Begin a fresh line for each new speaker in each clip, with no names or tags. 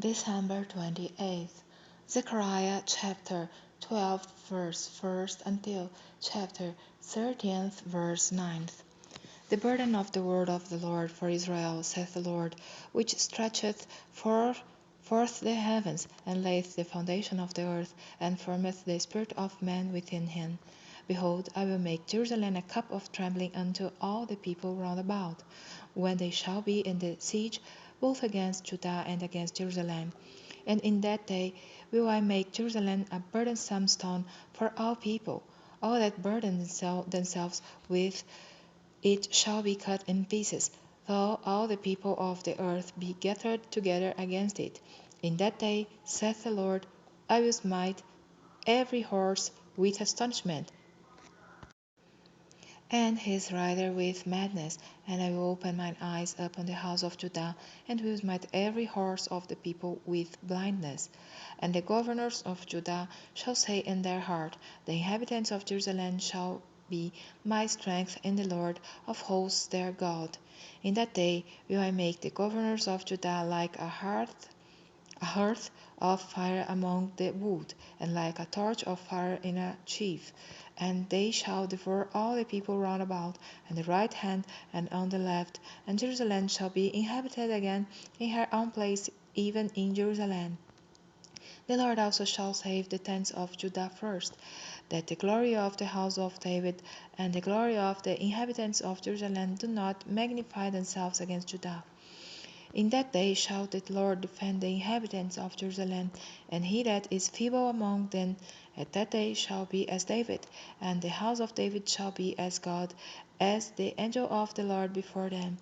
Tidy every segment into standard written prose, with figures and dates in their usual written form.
December 28th, Zechariah chapter 12, verse 1st until chapter 13th, verse 9th. The burden of the word of the Lord for Israel, saith the Lord, which stretcheth forth the heavens, and layeth the foundation of the earth, and formeth the spirit of man within him. Behold, I will make Jerusalem a cup of trembling unto all the people round about, when they shall be in the siege, both against Judah and against Jerusalem. And in that day will I make Jerusalem a burdensome stone for all people. All that burden themselves with it shall be cut in pieces, though all the people of the earth be gathered together against it. In that day, saith the Lord, I will smite every horse with astonishment, and his rider with madness, and I will open mine eyes upon the house of Judah, and will smite every horse of the people with blindness. And the governors of Judah shall say in their heart, the inhabitants of Jerusalem shall be my strength in the Lord of hosts their God. In that day will I make the governors of Judah like a hearth of fire among the wood, and like a torch of fire in a sheaf. And they shall devour all the people round about, on the right hand and on the left. And Jerusalem shall be inhabited again in her own place, even in Jerusalem. The Lord also shall save the tents of Judah first, that the glory of the house of David and the glory of the inhabitants of Jerusalem do not magnify themselves against Judah. In that day shall the Lord defend the inhabitants of Jerusalem, and he that is feeble among them at that day shall be as David, and the house of David shall be as God, as the angel of the Lord before them.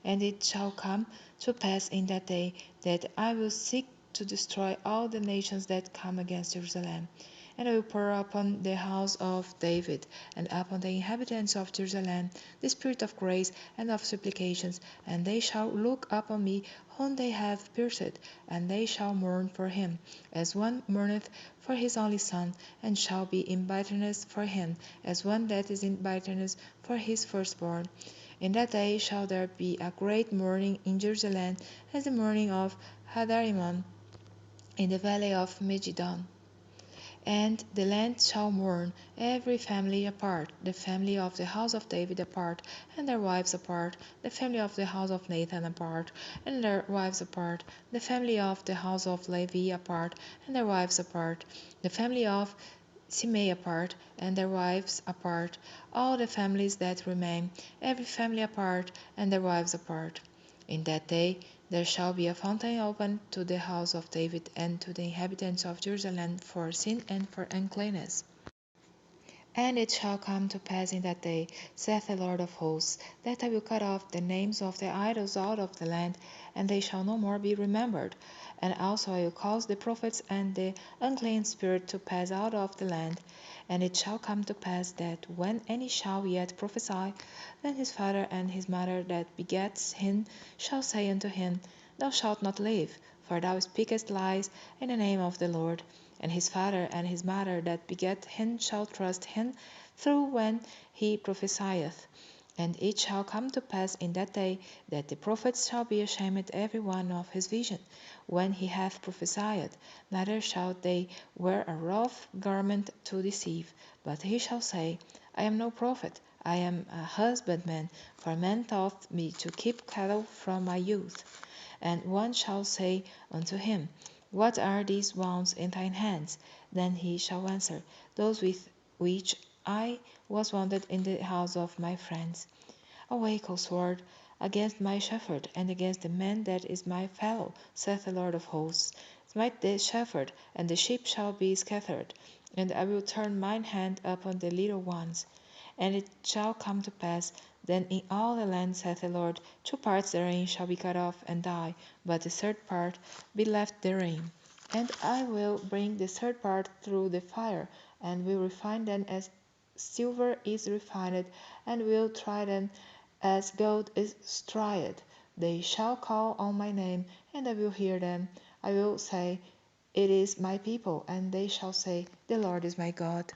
And it shall come to pass in that day that I will seek to destroy all the nations that come against Jerusalem. And I will pour upon the house of David and upon the inhabitants of Jerusalem the spirit of grace and of supplications, and they shall look upon me whom they have pierced, and they shall mourn for him, as one mourneth for his only son, and shall be in bitterness for him, as one that is in bitterness for his firstborn. In that day shall there be a great mourning in Jerusalem, as the mourning of Hadarimon in the valley of Megiddo. And the land shall mourn, every family apart, the family of the house of David apart, and their wives apart, the family of the house of Nathan apart, and their wives apart, the family of the house of Levi apart, and their wives apart, the family of Simei apart, and their wives apart, all the families that remain, every family apart, and their wives apart. In that day there shall be a fountain opened to the house of David and to the inhabitants of Jerusalem for sin and for uncleanness. And it shall come to pass in that day, saith the Lord of hosts, that I will cut off the names of the idols out of the land, and they shall no more be remembered. And also I will cause the prophets and the unclean spirit to pass out of the land. And it shall come to pass that when any shall yet prophesy, then his father and his mother that begets him shall say unto him, Thou shalt not live, for thou speakest lies in the name of the Lord. And his father and his mother that begat him shall trust him through when he prophesieth. And it shall come to pass in that day that the prophets shall be ashamed every one of his vision, when he hath prophesied, neither shall they wear a rough garment to deceive. But he shall say, I am no prophet, I am a husbandman, for men taught me to keep cattle from my youth. And one shall say unto him, What are these wounds in thine hands? Then he shall answer, Those with which I was wounded in the house of my friends. Awake, O sword, against my shepherd, and against the man that is my fellow, saith the Lord of hosts. Smite the shepherd, and the sheep shall be scattered, and I will turn mine hand upon the little ones. And it shall come to pass, then in all the land, saith the Lord, 2 parts therein shall be cut off and die, but the third part be left therein. And I will bring the third part through the fire, and will refine them as silver is refined, and will try them as gold is tried. They shall call on my name, and I will hear them. I will say, It is my people, and they shall say, The Lord is my God.